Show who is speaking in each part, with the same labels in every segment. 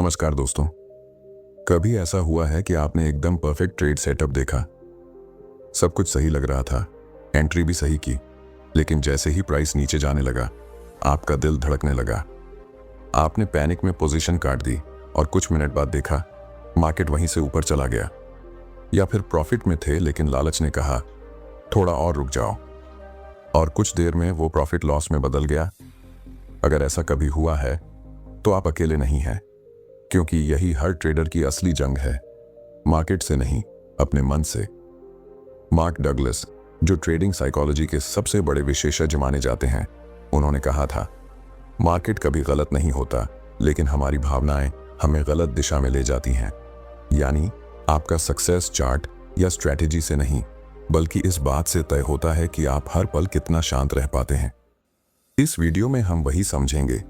Speaker 1: नमस्कार दोस्तों। कभी ऐसा हुआ है कि आपने एकदम परफेक्ट ट्रेड सेटअप देखा, सब कुछ सही लग रहा था, एंट्री भी सही की, लेकिन जैसे ही प्राइस नीचे जाने लगा आपका दिल धड़कने लगा। आपने पैनिक में पोजीशन काट दी और कुछ मिनट बाद देखा मार्केट वहीं से ऊपर चला गया। या फिर प्रॉफिट में थे लेकिन लालच ने कहा थोड़ा और रुक जाओ, और कुछ देर में वो प्रॉफिट लॉस में बदल गया। अगर ऐसा कभी हुआ है तो आप अकेले नहीं हैं, क्योंकि यही हर ट्रेडर की असली जंग है, मार्केट से नहीं, अपने मन से। मार्क डगलस, जो ट्रेडिंग साइकोलॉजी के सबसे बड़े विशेषज्ञ माने जाते हैं, उन्होंने कहा था, मार्केट कभी गलत नहीं होता, लेकिन हमारी भावनाएं हमें गलत दिशा में ले जाती हैं। यानी आपका सक्सेस चार्ट या स्ट्रैटेजी से नहीं, बल्कि इस बात से तय होता है कि आप हर पल कितना शांत रह पाते हैं। इस वीडियो में हम वही समझेंगे,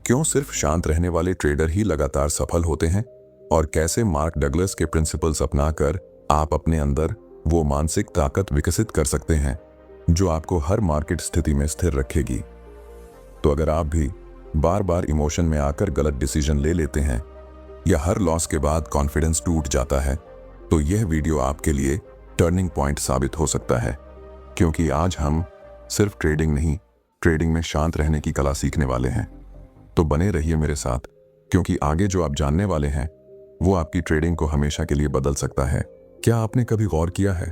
Speaker 1: क्यों सिर्फ शांत रहने वाले ट्रेडर ही लगातार सफल होते हैं, और कैसे मार्क डगलस के प्रिंसिपल्स अपनाकर आप अपने अंदर वो मानसिक ताकत विकसित कर सकते हैं जो आपको हर मार्केट स्थिति में स्थिर रखेगी। तो अगर आप भी बार बार इमोशन में आकर गलत डिसीजन ले लेते हैं या हर लॉस के बाद कॉन्फिडेंस टूट जाता है, तो यह वीडियो आपके लिए टर्निंग पॉइंट साबित हो सकता है। क्योंकि आज हम सिर्फ ट्रेडिंग नहीं, ट्रेडिंग में शांत रहने की कला सीखने वाले हैं। तो बने रहिए मेरे साथ, क्योंकि आगे जो आप जानने वाले हैं वो आपकी ट्रेडिंग को हमेशा के लिए बदल सकता है। क्या आपने कभी गौर किया है,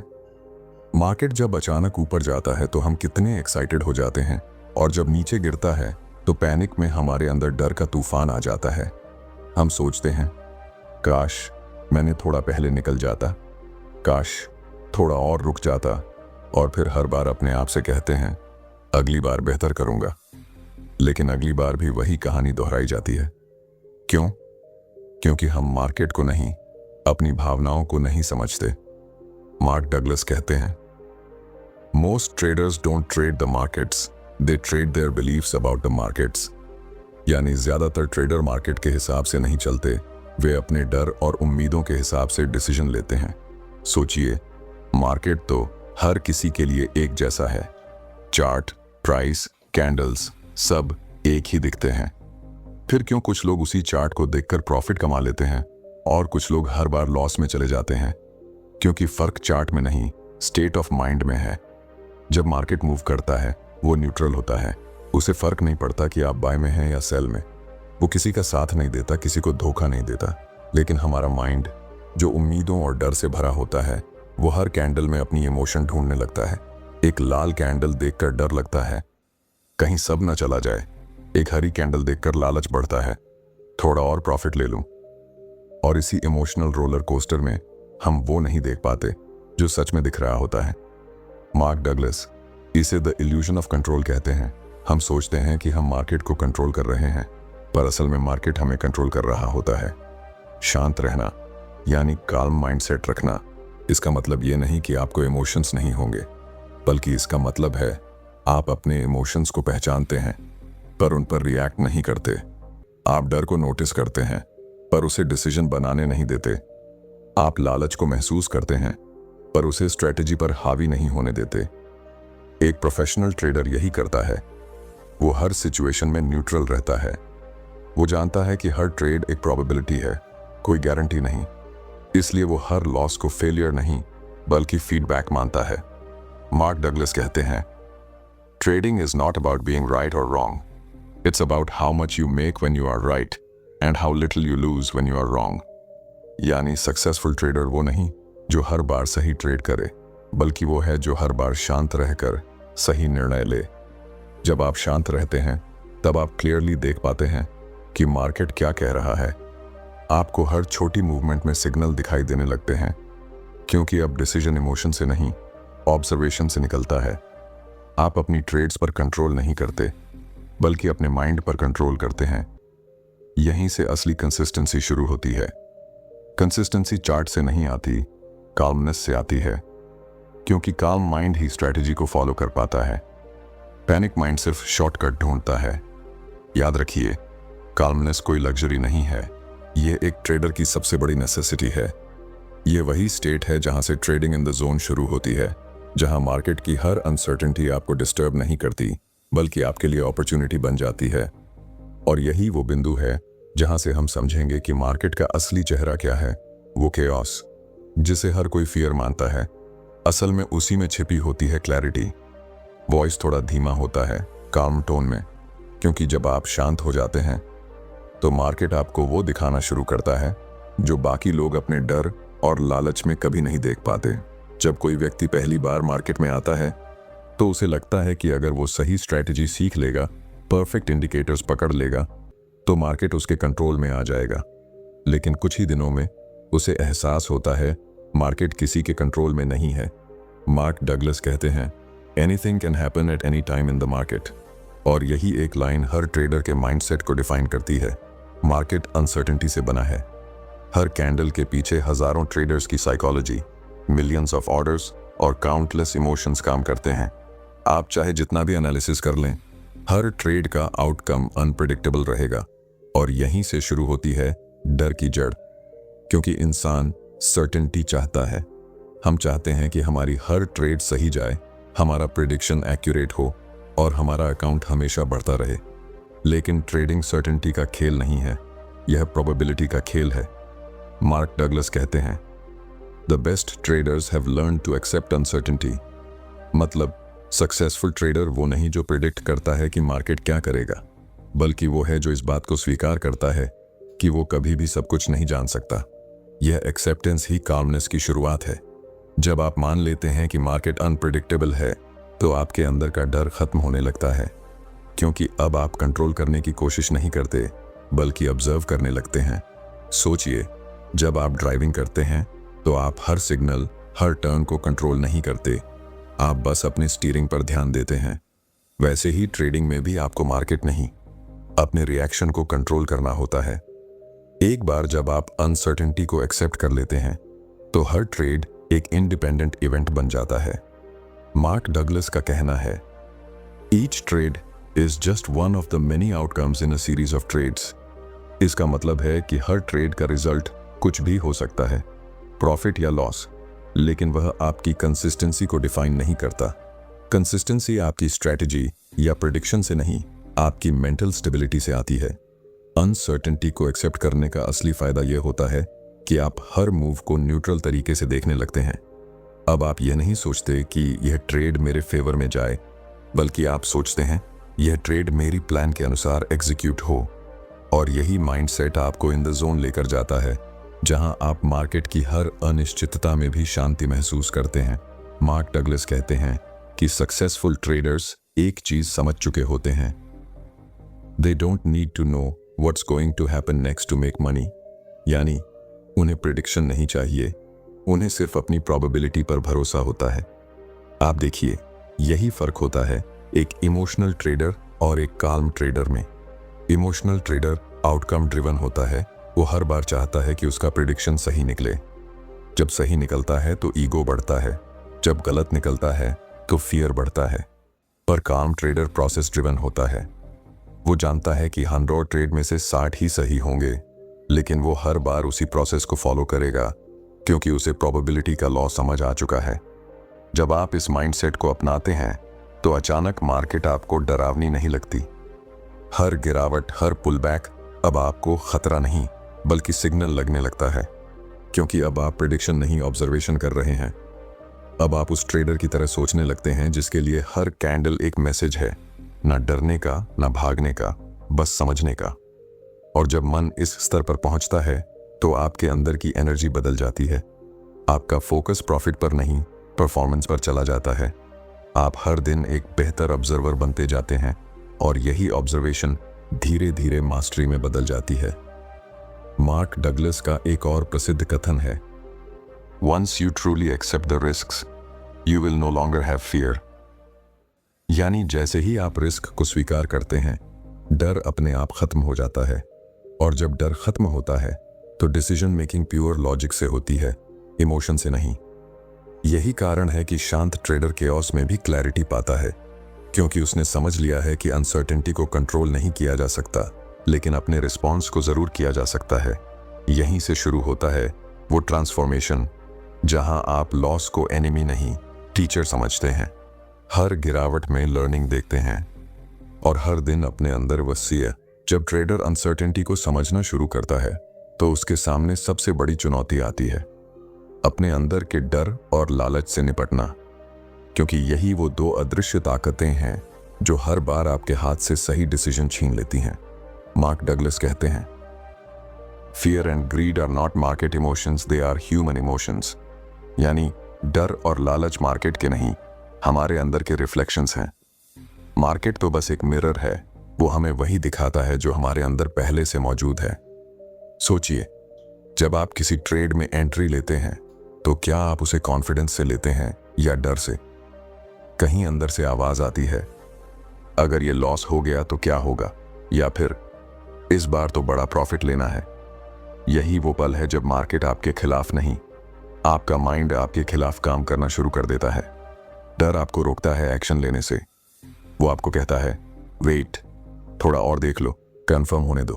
Speaker 1: मार्केट जब अचानक ऊपर जाता है तो हम कितने एक्साइटेड हो जाते हैं, और जब नीचे गिरता है तो पैनिक में हमारे अंदर डर का तूफान आ जाता है। हम सोचते हैं काश मैंने थोड़ा पहले निकल जाता, काश थोड़ा और रुक जाता, और फिर हर बार अपने आप से कहते हैं अगली बार बेहतर करूंगा। लेकिन अगली बार भी वही कहानी दोहराई जाती है। क्यों? क्योंकि हम मार्केट को नहीं, अपनी भावनाओं को नहीं समझते। मार्क डगलस कहते हैं, most traders don't trade the markets, they trade their beliefs about the markets. यानी ज्यादातर ट्रेडर मार्केट के हिसाब से नहीं चलते, वे अपने डर और उम्मीदों के हिसाब से डिसीजन लेते हैं। सोचिए, मार्केट तो हर किसी के लिए एक जैसा है, चार्ट, प्राइस, कैंडल्स सब एक ही दिखते हैं। फिर क्यों कुछ लोग उसी चार्ट को देखकर प्रॉफिट कमा लेते हैं और कुछ लोग हर बार लॉस में चले जाते हैं? क्योंकि फर्क चार्ट में नहीं, स्टेट ऑफ माइंड में है। जब मार्केट मूव करता है वो न्यूट्रल होता है, उसे फर्क नहीं पड़ता कि आप बाय में हैं या सेल में। वो किसी का साथ नहीं देता, किसी को धोखा नहीं देता। लेकिन हमारा माइंड, जो उम्मीदों और डर से भरा होता है, वो हर कैंडल में अपनी इमोशन ढूंढने लगता है। एक लाल कैंडल देखकर डर लगता है, कहीं सब न चला जाए। एक हरी कैंडल देखकर लालच बढ़ता है, थोड़ा और प्रॉफिट ले लूं। और इसी इमोशनल रोलर कोस्टर में हम वो नहीं देख पाते जो सच में दिख रहा होता है। मार्क डगलस इसे द इल्यूजन ऑफ कंट्रोल कहते हैं। हम सोचते हैं कि हम मार्केट को कंट्रोल कर रहे हैं, पर असल में मार्केट हमें कंट्रोल कर रहा होता है। शांत रहना यानी काल्म माइंडसेट रखना, इसका मतलब ये नहीं कि आपको इमोशंस नहीं होंगे, बल्कि इसका मतलब है आप अपने इमोशंस को पहचानते हैं पर उन पर रिएक्ट नहीं करते। आप डर को नोटिस करते हैं पर उसे डिसीजन बनाने नहीं देते। आप लालच को महसूस करते हैं पर उसे स्ट्रेटेजी पर हावी नहीं होने देते। एक प्रोफेशनल ट्रेडर यही करता है। वो हर सिचुएशन में न्यूट्रल रहता है। वो जानता है कि हर ट्रेड एक प्रोबेबिलिटी है, कोई गारंटी नहीं। इसलिए वो हर लॉस को फेलियर नहीं बल्कि फीडबैक मानता है। मार्क डगलस कहते हैं, Trading is not about being right or wrong. It's about how much you make when you are right and how little you lose when you are wrong. यानी successful trader वो नहीं जो हर बार सही trade करे, बल्कि वो है जो हर बार शांत रहकर सही निर्णय ले। जब आप शांत रहते हैं तब आप क्लियरली देख पाते हैं कि मार्केट क्या कह रहा है। आपको हर छोटी मूवमेंट में सिग्नल दिखाई देने लगते हैं, क्योंकि अब डिसीजन इमोशन से नहीं, ऑब्जर्वेशन से निकलता है। आप अपनी ट्रेड्स पर कंट्रोल नहीं करते, बल्कि अपने माइंड पर कंट्रोल करते हैं। यहीं से असली कंसिस्टेंसी शुरू होती है। कंसिस्टेंसी चार्ट से नहीं आती, काल्मनेस से आती है, क्योंकि काल्म माइंड ही स्ट्रैटेजी को फॉलो कर पाता है। पैनिक माइंड सिर्फ शॉर्टकट ढूंढता है। याद रखिए, काल्मनेस कोई लग्जरी नहीं है, ये एक ट्रेडर की सबसे बड़ी नेसेसिटी है। ये वही स्टेट है जहां से ट्रेडिंग इन द जोन शुरू होती है, जहां मार्केट की हर अनसर्टेनिटी आपको डिस्टर्ब नहीं करती, बल्कि आपके लिए अपॉर्चुनिटी बन जाती है। और यही वो बिंदु है जहां से हम समझेंगे कि मार्केट का असली चेहरा क्या है। वो केओस जिसे हर कोई फियर मानता है, असल में उसी में छिपी होती है क्लैरिटी। वॉइस थोड़ा धीमा होता है, काम टोन में, क्योंकि जब आप शांत हो जाते हैं तो मार्केट आपको वो दिखाना शुरू करता है जो बाकी लोग अपने डर और लालच में कभी नहीं देख पाते। जब कोई व्यक्ति पहली बार मार्केट में आता है तो उसे लगता है कि अगर वो सही स्ट्रैटेजी सीख लेगा, परफेक्ट इंडिकेटर्स पकड़ लेगा, तो मार्केट उसके कंट्रोल में आ जाएगा। लेकिन कुछ ही दिनों में उसे एहसास होता है मार्केट किसी के कंट्रोल में नहीं है। मार्क डगलस कहते हैं, anything can happen at any time in the market. और यही एक लाइन हर ट्रेडर के माइंडसेट को डिफाइन करती है। मार्केट अनसर्टेनिटी से बना है। हर कैंडल के पीछे हजारों ट्रेडर्स की साइकोलॉजी, मिलियंस ऑफ ऑर्डर्स और काउंटलेस इमोशंस काम करते हैं। आप चाहे जितना भी एनालिसिस कर लें, हर ट्रेड का आउटकम अनप्रेडिक्टेबल रहेगा। और यहीं से शुरू होती है डर की जड़, क्योंकि इंसान सर्टेनिटी चाहता है। हम चाहते हैं कि हमारी हर ट्रेड सही जाए, हमारा प्रेडिक्शन एक्यूरेट हो और हमारा अकाउंट हमेशा बढ़ता रहे। लेकिन ट्रेडिंग सर्टेनिटी का खेल नहीं है, यह प्रोबेबिलिटी का खेल है। मार्क डगलस कहते हैं, the best traders have learn to accept uncertainty. मतलब सक्सेसफुल ट्रेडर वो नहीं जो प्रिडिक्ट करता है कि मार्केट क्या करेगा, बल्कि वो है जो इस बात को स्वीकार करता है कि वो कभी भी सब कुछ नहीं जान सकता। यह एक्सेप्टेंस ही काल्मनेस की शुरुआत है। जब आप मान लेते हैं कि मार्केट अनप्रिडिक्टेबल है तो आपके अंदर का डर खत्म होने लगता है, क्योंकि अब आप कंट्रोल करने की कोशिश नहीं करते बल्कि ऑब्जर्व करने लगते हैं। सोचिए, जब आप ड्राइविंग करते हैं तो आप हर सिग्नल, हर टर्न को कंट्रोल नहीं करते, आप बस अपने स्टीयरिंग पर ध्यान देते हैं। वैसे ही ट्रेडिंग में भी आपको मार्केट नहीं, अपने रिएक्शन को कंट्रोल करना होता है। एक बार जब आप अनसर्टेनिटी को एक्सेप्ट कर लेते हैं तो हर ट्रेड एक इंडिपेंडेंट इवेंट बन जाता है। मार्क डगलस का कहना है, each trade is just one of the many outcomes in a series of trades. इसका मतलब है कि हर ट्रेड का रिजल्ट कुछ भी हो सकता है, प्रॉफिट या लॉस, लेकिन वह आपकी कंसिस्टेंसी को डिफाइन नहीं करता। कंसिस्टेंसी आपकी स्ट्रैटेजी या प्रेडिक्शन से नहीं, आपकी मेंटल स्टेबिलिटी से आती है। अनसर्टेनिटी को एक्सेप्ट करने का असली फायदा यह होता है कि आप हर मूव को न्यूट्रल तरीके से देखने लगते हैं। अब आप यह नहीं सोचते कि यह ट्रेड मेरे फेवर में जाए, बल्कि आप सोचते हैं यह ट्रेड मेरी प्लान के अनुसार एग्जीक्यूट हो। और यही माइंडसेट आपको इन द जोन लेकर जाता है, जहां आप मार्केट की हर अनिश्चितता में भी शांति महसूस करते हैं। मार्क डगलस कहते हैं कि सक्सेसफुल ट्रेडर्स एक चीज समझ चुके होते हैं, they don't need to know what's going to happen next to make money. यानी उन्हें प्रेडिक्शन नहीं चाहिए, उन्हें सिर्फ अपनी प्रोबेबिलिटी पर भरोसा होता है। आप देखिए, यही फर्क होता है एक इमोशनल ट्रेडर और एक काल्म ट्रेडर में। इमोशनल ट्रेडर आउटकम ड्रिवन होता है, वो हर बार चाहता है कि उसका प्रेडिक्शन सही निकले। जब सही निकलता है तो ईगो बढ़ता है, जब गलत निकलता है तो फियर बढ़ता है। पर काल्म ट्रेडर प्रोसेस ड्रिवन होता है। वो जानता है कि 100 ट्रेड में से 60 ही सही होंगे, लेकिन वो हर बार उसी प्रोसेस को फॉलो करेगा क्योंकि उसे प्रोबेबिलिटी का लॉ समझ आ चुका है। जब आप इस माइंडसेट को अपनाते हैं तो अचानक मार्केट आपको डरावनी नहीं लगती। हर गिरावट, हर पुलबैक अब आपको खतरा नहीं बल्कि सिग्नल लगने लगता है, क्योंकि अब आप प्रेडिक्शन नहीं ऑब्जर्वेशन कर रहे हैं। अब आप उस ट्रेडर की तरह सोचने लगते हैं जिसके लिए हर कैंडल एक मैसेज है, ना डरने का, ना भागने का, बस समझने का। और जब मन इस स्तर पर पहुंचता है तो आपके अंदर की एनर्जी बदल जाती है। आपका फोकस प्रॉफिट पर नहीं, परफॉर्मेंस पर चला जाता है। आप हर दिन एक बेहतर ऑब्जर्वर बनते जाते हैं और यही ऑब्जर्वेशन धीरे धीरे मास्टरी में बदल जाती है। मार्क डगलस का एक और प्रसिद्ध कथन है, once you truly accept the risks you will no longer have fear. यानी जैसे ही आप रिस्क को स्वीकार करते हैं, डर अपने आप खत्म हो जाता है। और जब डर खत्म होता है तो डिसीजन मेकिंग प्योर लॉजिक से होती है, इमोशन से नहीं। यही कारण है कि शांत ट्रेडर केओस में भी क्लैरिटी पाता है, क्योंकि उसने समझ लिया है कि अनसर्टेनिटी को कंट्रोल नहीं किया जा सकता, लेकिन अपने रिस्पॉन्स को जरूर किया जा सकता है। यहीं से शुरू होता है वो ट्रांसफॉर्मेशन, जहां आप लॉस को एनिमी नहीं, टीचर समझते हैं। हर गिरावट में लर्निंग देखते हैं और हर दिन अपने अंदर वसीय जब ट्रेडर अनसर्टेनिटी को समझना शुरू करता है तो उसके सामने सबसे बड़ी चुनौती आती है अपने अंदर के डर और लालच से निपटना, क्योंकि यही वो दो अदृश्य ताकतें हैं जो हर बार आपके हाथ से सही डिसीजन छीन लेती हैं। मार्क डगलस कहते हैं, fear and greed are not market emotions, they are human emotions. यानी डर और लालच मार्केट के नहीं, हमारे अंदर के रिफ्लेक्शंस हैं। मार्केट तो बस एक मिरर है, वो हमें वही दिखाता है जो हमारे अंदर पहले से मौजूद है। सोचिए, जब आप किसी ट्रेड में एंट्री लेते हैं तो क्या आप उसे कॉन्फिडेंस से लेते हैं या डर से? कहीं अंदर से आवाज आती है, अगर ये लॉस हो गया तो क्या होगा, या फिर इस बार तो बड़ा प्रॉफिट लेना है। यही वो पल है जब मार्केट आपके खिलाफ नहीं, आपका माइंड आपके खिलाफ काम करना शुरू कर देता है। डर आपको रोकता है एक्शन लेने से। वो आपको कहता है, वेट, थोड़ा और देख लो, कंफर्म होने दो।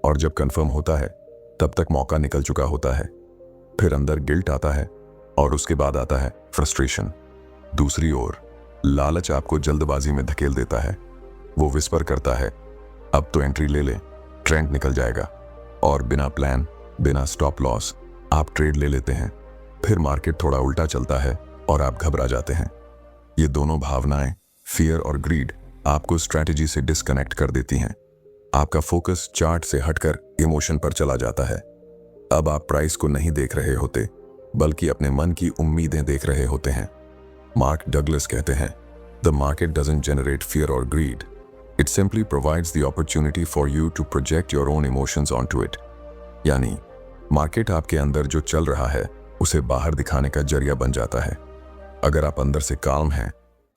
Speaker 1: और जब कंफर्म होता है तब तक मौका निकल चुका होता है। फिर अंदर गिल्ट आता है और उसके बाद आता है फ्रस्ट्रेशन। दूसरी ओर लालच आपको जल्दबाजी में धकेल देता है। वो विस्पर करता है, अब तो एंट्री ले ले, ट्रेंड निकल जाएगा। और बिना प्लान, बिना स्टॉप लॉस आप ट्रेड ले लेते हैं। फिर मार्केट थोड़ा उल्टा चलता है और आप घबरा जाते हैं। ये दोनों भावनाएं, फियर और ग्रीड, आपको स्ट्रैटेजी से डिस्कनेक्ट कर देती हैं। आपका फोकस चार्ट से हटकर इमोशन पर चला जाता है। अब आप प्राइस को नहीं देख रहे होते, बल्कि अपने मन की उम्मीदें देख रहे होते हैं। मार्क डगलस कहते हैं, the market doesn't generate fear और greed, it simply provides the opportunity for you to project your own emotions onto it. यानी मार्केट आपके अंदर जो चल रहा है उसे बाहर दिखाने का जरिया बन जाता है। अगर आप अंदर से काल्म हैं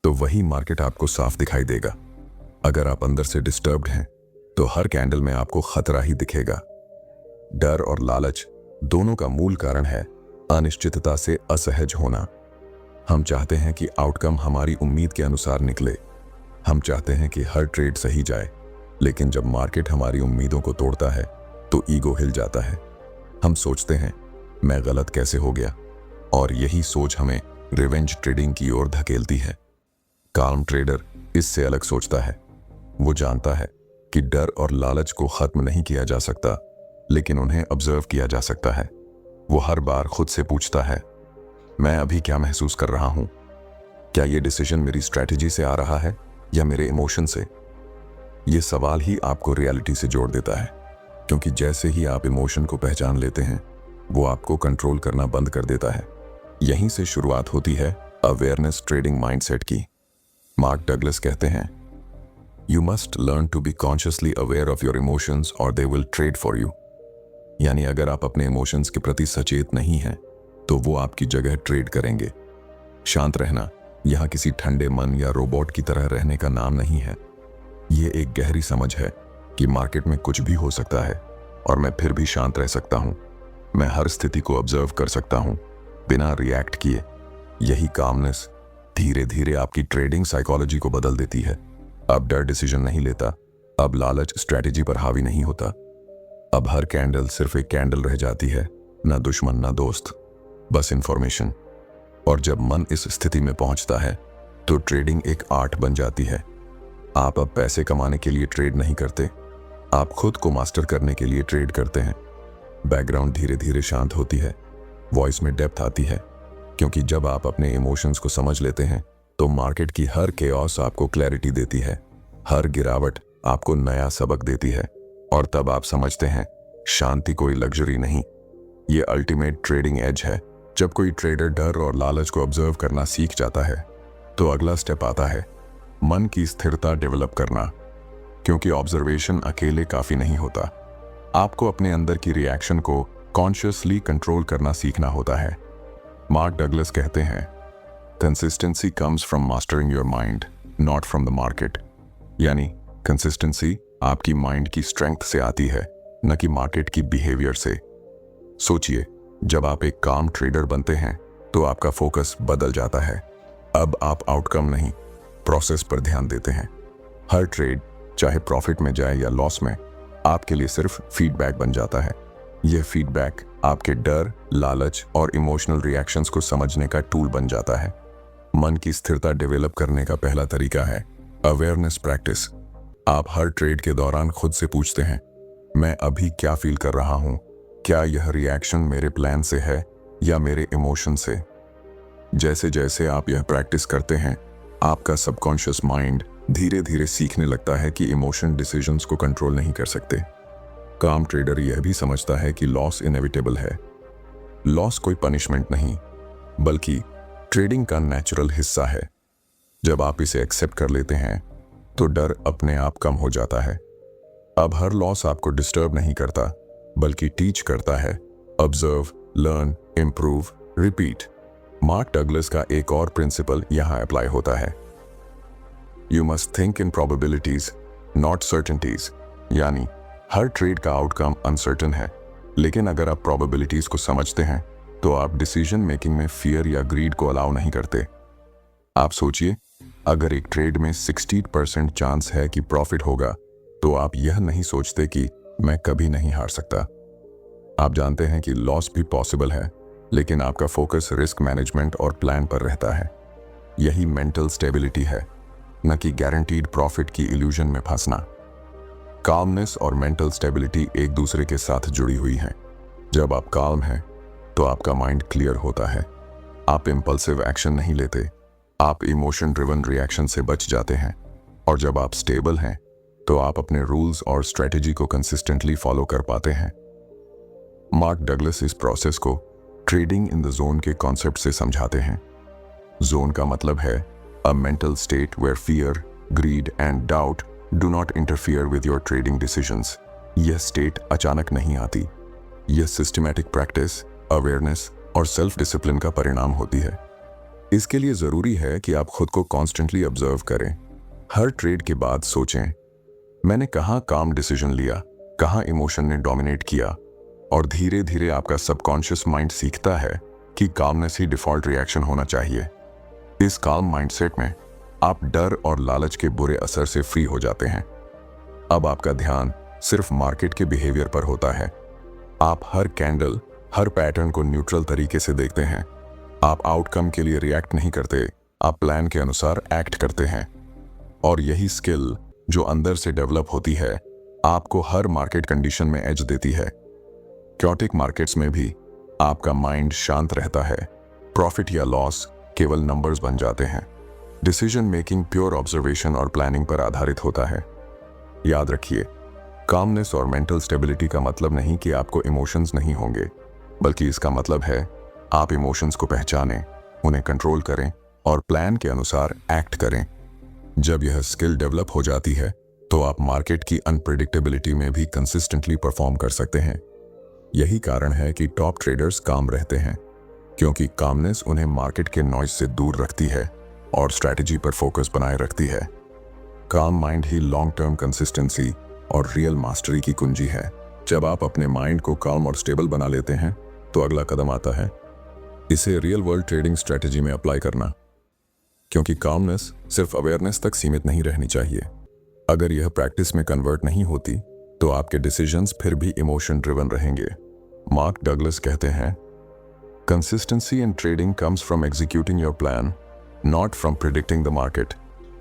Speaker 1: तो वही मार्केट आपको साफ दिखाई देगा। अगर आप अंदर से डिस्टर्ब्ड हैं तो हर कैंडल में आपको खतरा ही दिखेगा। डर और लालच दोनों का मूल कारण है अनिश्चितता से असहज होना। हम चाहते हैं कि आउटकम हमारी उम्मीद के अनुसार निकले। हम चाहते हैं कि हर ट्रेड सही जाए, लेकिन जब मार्केट हमारी उम्मीदों को तोड़ता है तो ईगो हिल जाता है। हम सोचते हैं, मैं गलत कैसे हो गया, और यही सोच हमें रिवेंज ट्रेडिंग की ओर धकेलती है। काल्म ट्रेडर इससे अलग सोचता है। वो जानता है कि डर और लालच को खत्म नहीं किया जा सकता, लेकिन उन्हें ऑब्जर्व किया जा सकता है। वो हर बार खुद से पूछता है, मैं अभी क्या महसूस कर रहा हूं? क्या ये डिसीजन मेरी स्ट्रैटेजी से आ रहा है या मेरे इमोशन से? ये सवाल ही आपको रियलिटी से जोड़ देता है, क्योंकि जैसे ही आप इमोशन को पहचान लेते हैं, वो आपको कंट्रोल करना बंद कर देता है। यहीं से शुरुआत होती है अवेयरनेस ट्रेडिंग माइंडसेट की। मार्क डगलस कहते हैं, you must learn to be consciously aware of your emotions और they will trade for you. यानी अगर आप अपने इमोशंस के प्रति सचेत नहीं हैं तो वो आपकी जगह ट्रेड करेंगे। शांत रहना यहाँ किसी ठंडे मन या रोबोट की तरह रहने का नाम नहीं है। ये एक गहरी समझ है कि मार्केट में कुछ भी हो सकता है और मैं फिर भी शांत रह सकता हूँ। मैं हर स्थिति को ऑब्जर्व कर सकता हूँ बिना रिएक्ट किए। यही कामनेस धीरे धीरे आपकी ट्रेडिंग साइकोलॉजी को बदल देती है। अब डर डिसीजन नहीं लेता, अब लालच स्ट्रैटेजी पर हावी नहीं होता। अब हर कैंडल सिर्फ एक कैंडल रह जाती है, ना दुश्मन ना दोस्त, बस इंफॉर्मेशन। और जब मन इस स्थिति में पहुंचता है तो ट्रेडिंग एक आर्ट बन जाती है। आप अब पैसे कमाने के लिए ट्रेड नहीं करते, आप खुद को मास्टर करने के लिए ट्रेड करते हैं। बैकग्राउंड धीरे धीरे शांत होती है, वॉइस में डेप्थ आती है, क्योंकि जब आप अपने इमोशंस को समझ लेते हैं तो मार्केट की हर केओस आपको क्लैरिटी देती है, हर गिरावट आपको नया सबक देती है। और तब आप समझते हैं, शांति कोई लग्जरी नहीं, ये अल्टीमेट ट्रेडिंग एज है। जब कोई ट्रेडर डर और लालच को ऑब्जर्व करना सीख जाता है तो अगला स्टेप आता है मन की स्थिरता डेवलप करना, क्योंकि ऑब्जर्वेशन अकेले काफी नहीं होता। आपको अपने अंदर की रिएक्शन को कॉन्शियसली कंट्रोल करना सीखना होता है। मार्क डगलस कहते हैं, consistency comes from mastering your mind, not from the market. यानी कंसिस्टेंसी आपकी माइंड की स्ट्रेंथ से आती है, न कि मार्केट की बिहेवियर से। सोचिए, जब आप एक काम ट्रेडर बनते हैं तो आपका फोकस बदल जाता है। अब आप आउटकम नहीं, प्रोसेस पर ध्यान देते हैं। हर ट्रेड, चाहे प्रॉफिट में जाए या लॉस में, आपके लिए सिर्फ फीडबैक बन जाता है। यह फीडबैक आपके डर, लालच और इमोशनल रिएक्शंस को समझने का टूल बन जाता है। मन की स्थिरता डेवलप करने का पहला तरीका है अवेयरनेस प्रैक्टिस। आप हर ट्रेड के दौरान खुद से पूछते हैं, मैं अभी क्या फील कर रहा हूं? क्या यह रिएक्शन मेरे प्लान से है या मेरे इमोशन से? जैसे जैसे आप यह प्रैक्टिस करते हैं, आपका सबकॉन्शियस माइंड धीरे धीरे सीखने लगता है कि इमोशन डिसीजंस को कंट्रोल नहीं कर सकते। काम ट्रेडर यह भी समझता है कि लॉस इनएविटेबल है। लॉस कोई पनिशमेंट नहीं, बल्कि ट्रेडिंग का नेचुरल हिस्सा है। जब आप इसे एक्सेप्ट कर लेते हैं तो डर अपने आप कम हो जाता है। अब हर लॉस आपको डिस्टर्ब नहीं करता, बल्कि टीच करता है। Observe, learn, improve, repeat. Mark Douglas का एक और प्रिंसिपल यहां अप्लाई होता है। You must think in probabilities, not certainties. यानी हर ट्रेड का आउटकम अनसर्टेन है, लेकिन अगर आप प्रोबेबिलिटीज को समझते हैं तो आप डिसीजन मेकिंग में फियर या ग्रीड को अलाउ नहीं करते। आप सोचिए, अगर एक ट्रेड में 60% चांस है कि प्रॉफिट होगा, तो आप यह नहीं सोचते कि मैं कभी नहीं हार सकता। आप जानते हैं कि लॉस भी पॉसिबल है, लेकिन आपका फोकस रिस्क मैनेजमेंट और प्लान पर रहता है। यही मेंटल स्टेबिलिटी है, न कि गारंटीड प्रॉफिट की इल्यूजन में फंसना। काल्मनेस और मेंटल स्टेबिलिटी एक दूसरे के साथ जुड़ी हुई हैं। जब आप काल्म हैं तो आपका माइंड क्लियर होता है। आप इम्पल्सिव एक्शन नहीं लेते, आप इमोशन ड्रिवन रिएक्शन से बच जाते हैं। और जब आप स्टेबल हैं तो आप अपने रूल्स और स्ट्रेटेजी को कंसिस्टेंटली फॉलो कर पाते हैं। मार्क डगलस इस प्रोसेस को ट्रेडिंग इन द जोन के कॉन्सेप्ट से समझाते हैं। जोन का मतलब है a mental state where fear, greed and doubt do not interfere with your trading decisions. यह स्टेट अचानक नहीं आती। यह सिस्टमैटिक प्रैक्टिस, अवेयरनेस और सेल्फ डिसिप्लिन का परिणाम होती है। इसके लिए जरूरी है कि आप खुद को कॉन्स्टेंटली ऑब्जर्व करें। हर ट्रेड के बाद सोचें, मैंने कहां काम डिसीजन लिया, कहां इमोशन ने डोमिनेट किया। और धीरे धीरे आपका सबकॉन्शियस माइंड सीखता है कि कामनेस ही डिफॉल्ट रिएक्शन होना चाहिए। इस काम माइंडसेट में आप डर और लालच के बुरे असर से फ्री हो जाते हैं। अब आपका ध्यान सिर्फ मार्केट के बिहेवियर पर होता है। आप हर कैंडल, हर पैटर्न को न्यूट्रल तरीके से देखते हैं। आप आउटकम के लिए रिएक्ट नहीं करते, आप प्लान के अनुसार एक्ट करते हैं। और यही स्किल जो अंदर से डेवलप होती है, आपको हर मार्केट कंडीशन में एज देती है। क्योटिक मार्केट्स में भी आपका माइंड शांत रहता है। प्रॉफिट या लॉस केवल नंबर्स बन जाते हैं। डिसीजन मेकिंग प्योर ऑब्जर्वेशन और प्लानिंग पर आधारित होता है। याद रखिए, कामनेस और मेंटल स्टेबिलिटी का मतलब नहीं कि आपको इमोशंस नहीं होंगे, बल्कि इसका मतलब है आप इमोशंस को पहचानें, उन्हें कंट्रोल करें और प्लान के अनुसार एक्ट करें। जब यह स्किल डेवलप हो जाती है तो आप मार्केट की अनप्रेडिक्टेबिलिटी में भी कंसिस्टेंटली परफॉर्म कर सकते हैं। यही कारण है कि टॉप ट्रेडर्स काम रहते हैं, क्योंकि कामनेस उन्हें मार्केट के नॉइज से दूर रखती है और स्ट्रैटेजी पर फोकस बनाए रखती है। काम माइंड ही लॉन्ग टर्म कंसिस्टेंसी और रियल मास्टरी की कुंजी है। जब आप अपने माइंड को काम और स्टेबल बना लेते हैं तो अगला कदम आता है इसे रियल वर्ल्ड ट्रेडिंग स्ट्रैटेजी में अप्लाई करना। क्योंकि कामनेस सिर्फ अवेयरनेस तक सीमित नहीं रहनी चाहिए। अगर यह प्रैक्टिस में कन्वर्ट नहीं होती तो आपके डिसीजंस फिर भी इमोशन ड्रिवन रहेंगे। मार्क डगलस कहते हैं, consistency in trading comes from executing your plan, not from predicting the market.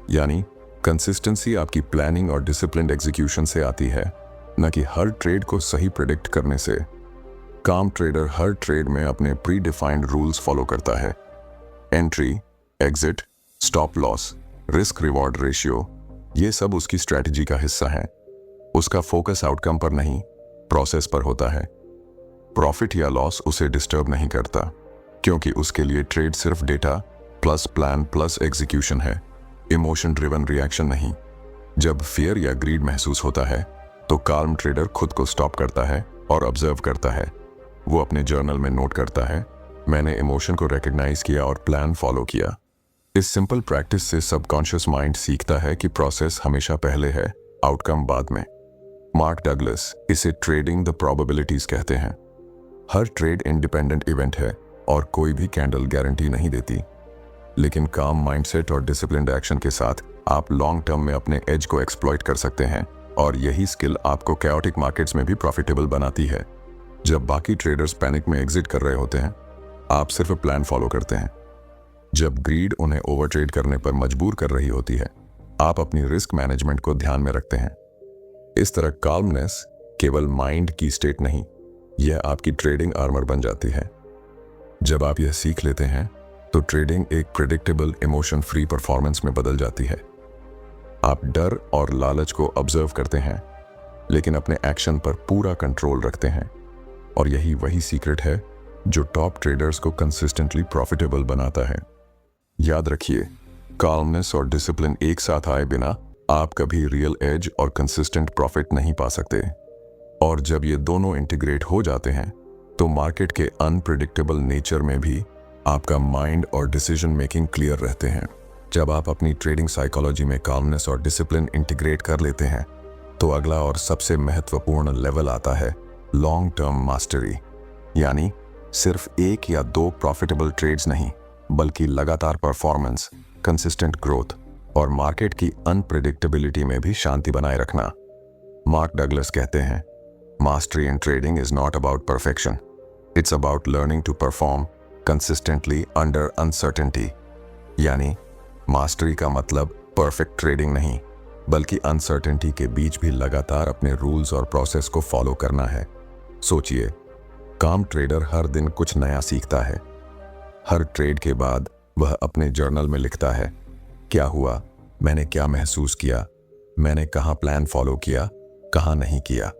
Speaker 1: यानी कंसिस्टेंसी आपकी प्लानिंग और डिसिप्लिन्ड एग्जीक्यूशन से आती है, न कि हर ट्रेड को सही प्रिडिक्ट करने से। काम ट्रेडर हर ट्रेड में अपने प्री डिफाइंड रूल्स फॉलो करता है। Entry, exit, stop loss, risk reward ratio, ये सब उसकी स्ट्रैटेजी का हिस्सा है। उसका फोकस आउटकम पर नहीं, प्रोसेस पर होता है। प्रॉफिट या लॉस उसे डिस्टर्ब नहीं करता, क्योंकि उसके लिए ट्रेड सिर्फ data plus plan plus execution है, इमोशन ड्रिवन रिएक्शन नहीं। जब फियर या ग्रीड महसूस होता है तो काल्म ट्रेडर खुद को स्टॉप करता है और ऑब्जर्व करता है। वो अपने जर्नल में नोट करता है, मैंने इमोशन को रिकॉग्नाइज किया और प्लान फॉलो किया। इस सिंपल प्रैक्टिस से सबकॉन्शियस माइंड सीखता है कि प्रोसेस हमेशा पहले है, आउटकम बाद में। मार्क डगलस इसे ट्रेडिंग द प्रोबेबिलिटीज कहते हैं। हर ट्रेड इंडिपेंडेंट इवेंट है और कोई भी कैंडल गारंटी नहीं देती, लेकिन काम माइंडसेट और डिसिप्लिन्ड एक्शन के साथ आप लॉन्ग टर्म में अपने एज को एक्सप्लॉइट कर सकते हैं। और यही स्किल आपको कैओटिक मार्केट्स में भी प्रॉफिटेबल बनाती है। जब बाकी ट्रेडर्स पैनिक में एग्जिट कर रहे होते हैं, आप सिर्फ प्लान फॉलो करते हैं। जब ग्रीड उन्हें ओवर ट्रेड करने पर मजबूर कर रही होती है, आप अपनी रिस्क मैनेजमेंट को ध्यान में रखते हैं। इस तरह काल्मनेस केवल माइंड की स्टेट नहीं, यह आपकी ट्रेडिंग आर्मर बन जाती है। जब आप यह सीख लेते हैं तो ट्रेडिंग एक प्रिडिक्टेबल इमोशन फ्री परफॉर्मेंस में बदल जाती है। आप डर और लालच को ऑब्जर्व करते हैं लेकिन अपने एक्शन पर पूरा कंट्रोल रखते हैं, और यही वही सीक्रेट है जो टॉप ट्रेडर्स को कंसिस्टेंटली प्रॉफिटेबल बनाता है। याद रखिए, काल्मनेस और डिसिप्लिन एक साथ आए बिना आप कभी रियल एज और कंसिस्टेंट प्रॉफिट नहीं पा सकते। और जब ये दोनों इंटीग्रेट हो जाते हैं तो मार्केट के अनप्रिडिक्टेबल नेचर में भी आपका माइंड और डिसीजन मेकिंग क्लियर रहते हैं। जब आप अपनी ट्रेडिंग साइकोलॉजी में काल्मनेस और डिसिप्लिन इंटीग्रेट कर लेते हैं तो अगला और सबसे महत्वपूर्ण लेवल आता है लॉन्ग टर्म मास्टरी, यानी सिर्फ एक या दो प्रॉफिटेबल ट्रेड्स नहीं बल्कि लगातार परफॉर्मेंस, कंसिस्टेंट ग्रोथ और मार्केट की अनप्रिडिक्टेबिलिटी में भी शांति बनाए रखना। मार्क डगलस कहते हैं, mastery in trading is not about perfection, it's about learning to perform consistently under uncertainty. यानी मास्टरी का मतलब परफेक्ट ट्रेडिंग नहीं बल्कि अनसर्टेनिटी के बीच भी लगातार अपने रूल्स और प्रोसेस को फॉलो करना है। सोचिए, काम ट्रेडर हर दिन कुछ नया सीखता है। हर ट्रेड के बाद वह अपने जर्नल में लिखता है, क्या हुआ, मैंने क्या महसूस किया, मैंने कहाँ प्लान फॉलो किया, कहाँ नहीं किया।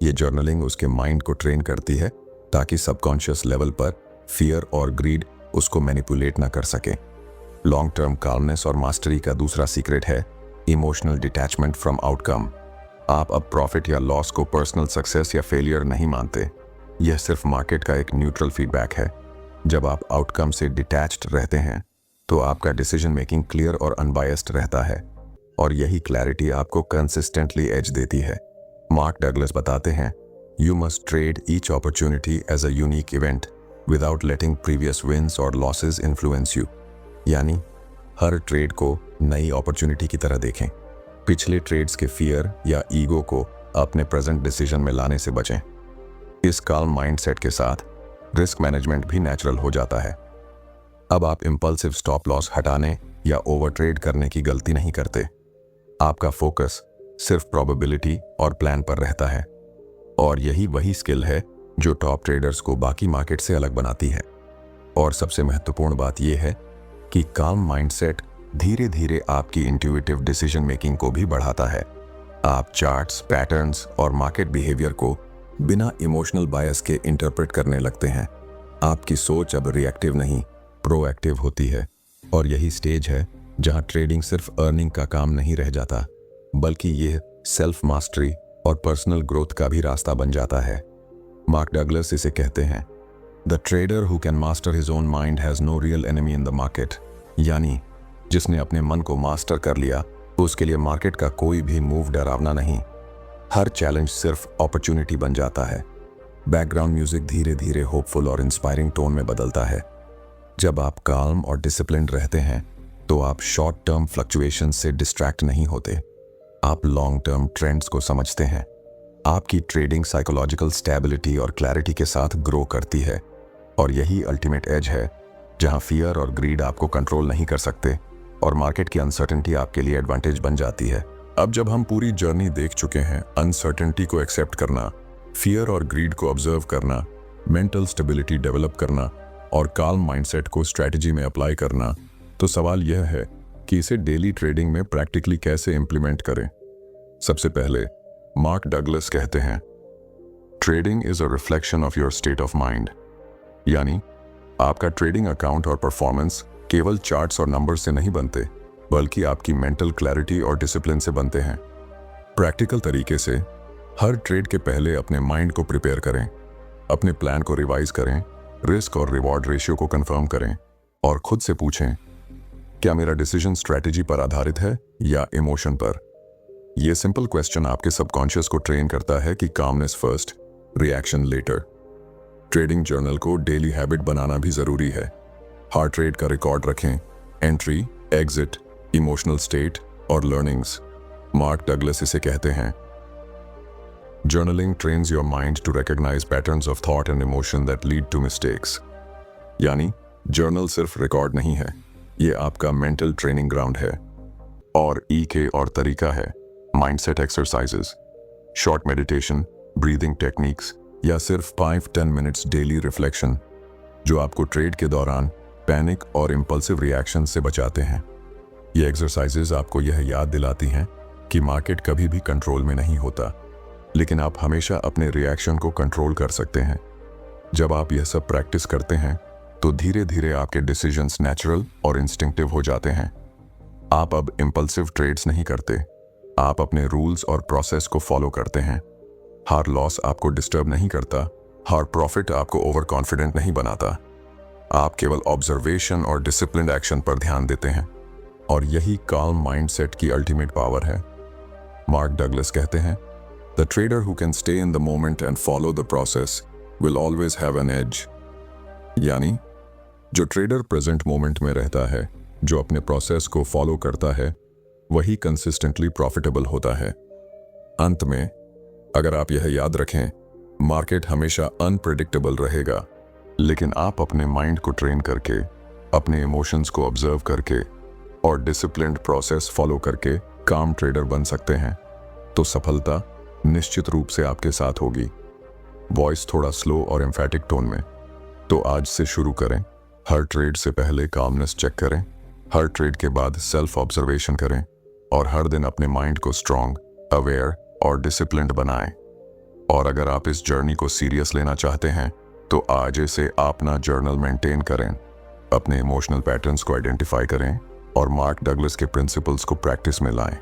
Speaker 1: ये जर्नलिंग उसके माइंड को ट्रेन करती है ताकि सबकॉन्शियस लेवल पर फियर और ग्रीड उसको मैनिपुलेट ना कर सके। लॉन्ग टर्म काल्मनेस और मास्टरी का दूसरा सीक्रेट है इमोशनल डिटैचमेंट फ्रॉम आउटकम। आप अब प्रॉफिट या लॉस को पर्सनल सक्सेस या फेलियर नहीं मानते, यह सिर्फ मार्केट का एक न्यूट्रल फीडबैक है। जब आप आउटकम से डिटैच्ड रहते हैं तो आपका डिसीजन मेकिंग क्लियर और अनबायस्ड रहता है, और यही क्लैरिटी आपको कंसिस्टेंटली एज देती है। मार्क डगलस बताते हैं, you must trade each opportunity as a unique event without letting previous wins और लॉसेस इन्फ्लुएंस यू। यानी हर ट्रेड को नई अपॉर्चुनिटी की तरह देखें। पिछले ट्रेड्स के फियर या ईगो को अपने प्रेजेंट डिसीजन में लाने से बचें। इस काल्म माइंडसेट के साथ रिस्क मैनेजमेंट भी नेचुरल हो जाता है। अब आप इंपल्सिव स्टॉप लॉस हटाने या ओवर ट्रेड करने की गलती नहीं करते। आपका फोकस सिर्फ प्रोबेबिलिटी और प्लान पर रहता है, और यही वही स्किल है जो टॉप ट्रेडर्स को बाकी मार्केट से अलग बनाती है। और सबसे महत्वपूर्ण बात यह है कि काल्म माइंडसेट धीरे धीरे आपकी इंट्यूटिव डिसीजन मेकिंग को भी बढ़ाता है। आप चार्ट्स, पैटर्न्स और मार्केट बिहेवियर को बिना इमोशनल बायस के इंटरप्रेट करने लगते हैं। आपकी सोच अब रिएक्टिव नहीं, प्रोएक्टिव होती है, और यही स्टेज है जहां ट्रेडिंग सिर्फ अर्निंग का काम नहीं रह जाता बल्कि यह सेल्फ मास्टरी और पर्सनल ग्रोथ का भी रास्ता बन जाता है। मार्क डगलस इसे कहते हैं, the trader who can master his own mind has no real enemy in the market. यानी जिसने अपने मन को मास्टर कर लिया तो उसके लिए मार्केट का कोई भी मूव डरावना नहीं, हर चैलेंज सिर्फ अपॉर्चुनिटी बन जाता है। बैकग्राउंड म्यूजिक धीरे धीरे होपफुल और इंस्पायरिंग टोन में बदलता है। जब आप काल्म और डिसिप्लिन्ड रहते हैं तो आप शॉर्ट टर्म फ्लक्चुएशन से डिस्ट्रैक्ट नहीं होते, आप लॉन्ग टर्म ट्रेंड्स को समझते हैं। आपकी ट्रेडिंग साइकोलॉजिकल स्टेबिलिटी और क्लैरिटी के साथ ग्रो करती है, और यही अल्टीमेट एज है जहां फियर और ग्रीड आपको कंट्रोल नहीं कर सकते और मार्केट की अनसर्टेनिटी आपके लिए एडवांटेज बन जाती है। अब जब हम पूरी जर्नी देख चुके हैं, अनसर्टेनिटी को एक्सेप्ट करना, फियर और ग्रीड को ऑब्जर्व करना, मेंटल स्टेबिलिटी डेवलप करना और काल्म माइंडसेट को स्ट्रैटेजी में अप्लाई करना, तो सवाल यह है कि इसे डेली ट्रेडिंग में प्रैक्टिकली कैसे इंप्लीमेंट करें। सबसे पहले मार्क डगलस कहते हैं, trading is a reflection of your state of mind. यानी आपका ट्रेडिंग अकाउंट और परफॉर्मेंस केवल चार्ट्स और नंबर्स से नहीं बनते बल्कि आपकी मेंटल क्लैरिटी और डिसिप्लिन से बनते हैं। प्रैक्टिकल तरीके से हर ट्रेड के पहले अपने माइंड को प्रिपेयर करें, अपने प्लान को रिवाइज करें, रिस्क और रिवॉर्ड रेशियो को कंफर्म करें और खुद से पूछें, क्या मेरा डिसीजन स्ट्रैटेजी पर आधारित है या इमोशन पर। यह सिंपल क्वेश्चन आपके सबकॉन्शियस को ट्रेन करता है कि calmness first, reaction later. Trading journal को डेली हैबिट बनाना भी जरूरी है। हर ट्रेड का रिकॉर्ड रखें, एंट्री, एग्जिट, इमोशनल स्टेट और लर्निंग्स। मार्क डगलस इसे कहते हैं, journaling trains your mind to recognise patterns of thought and emotion that lead to mistakes. यानी जर्नल सिर्फ रिकॉर्ड नहीं है, ये आपका मेंटल ट्रेनिंग ग्राउंड है। और के और तरीका है mindset exercises, short meditation, breathing techniques या सिर्फ 5-10 मिनट्स डेली रिफ्लेक्शन जो आपको ट्रेड के दौरान पैनिक और इम्पल्सिव रिएक्शन से बचाते हैं। ये एक्सरसाइजेज आपको यह याद दिलाती हैं कि मार्केट कभी भी कंट्रोल में नहीं होता, लेकिन आप हमेशा अपने रिएक्शन को कंट्रोल कर सकते हैं। जब आप यह सब प्रैक्टिस करते हैं तो धीरे धीरे आपके डिसीजंस नेचुरल और इंस्टिंक्टिव हो जाते हैं। आप अब इम्पल्सिव ट्रेड्स नहीं करते, आप अपने रूल्स और प्रोसेस को फॉलो करते हैं। हर लॉस आपको डिस्टर्ब नहीं करता, हर प्रॉफिट आपको ओवर कॉन्फिडेंट नहीं बनाता। आप केवल ऑब्जर्वेशन और डिसिप्लिन्ड एक्शन पर ध्यान देते हैं, और यही काल्म माइंडसेट की अल्टीमेट पावर है। मार्क डगलस कहते हैं, the trader who can stay in the moment and follow the process will always have an edge. यानी जो ट्रेडर प्रेजेंट मोमेंट में रहता है, जो अपने प्रोसेस को फॉलो करता है, वही कंसिस्टेंटली प्रॉफिटेबल होता है। अंत में अगर आप यह याद रखें, मार्केट हमेशा अनप्रेडिक्टेबल रहेगा, लेकिन आप अपने माइंड को ट्रेन करके, अपने इमोशंस को ऑब्जर्व करके और डिसिप्लिन्ड प्रोसेस फॉलो करके काम ट्रेडर बन सकते हैं, तो सफलता निश्चित रूप से आपके साथ होगी। वॉइस थोड़ा स्लो और एम्फेटिक टोन में, तो आज से शुरू करें। हर ट्रेड से पहले कामनेस चेक करें, हर ट्रेड के बाद सेल्फ ऑब्जर्वेशन करें और हर दिन अपने माइंड को स्ट्रॉन्ग, अवेयर और डिसिप्लिन्ड बनाएं। और अगर आप इस जर्नी को सीरियस लेना चाहते हैं तो आज से अपना जर्नल मेंटेन करें, अपने इमोशनल पैटर्न्स को आइडेंटिफाई करें और मार्क डगलस के प्रिंसिपल्स को प्रैक्टिस में लाएं।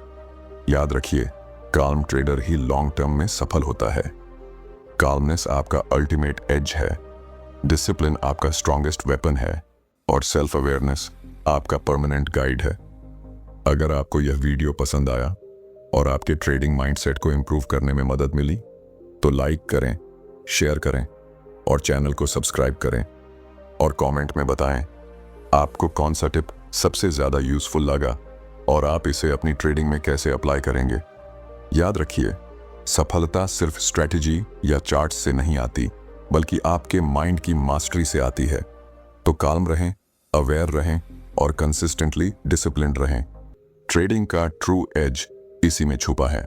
Speaker 1: याद रखिए, काल्म ट्रेडर ही लॉन्ग टर्म में सफल होता है। काल्मनेस आपका अल्टीमेट एज है, डिसिप्लिन आपका स्ट्रॉन्गेस्ट वेपन है और सेल्फ अवेयरनेस आपका परमानेंट गाइड है। अगर आपको यह वीडियो पसंद आया और आपके ट्रेडिंग माइंडसेट को इंप्रूव करने में मदद मिली तो लाइक करें, शेयर करें और चैनल को सब्सक्राइब करें और कमेंट में बताएं आपको कौन सा टिप सबसे ज़्यादा यूजफुल लगा और आप इसे अपनी ट्रेडिंग में कैसे अप्लाई करेंगे। याद रखिए, सफलता सिर्फ स्ट्रेटजी या चार्ट्स से नहीं आती, बल्कि आपके माइंड की मास्टरी से आती है। तो काल्म रहें, अवेयर रहें और कंसिस्टेंटली डिसिप्लिन्ड रहें। ट्रेडिंग का ट्रू एज इसी में छुपा है।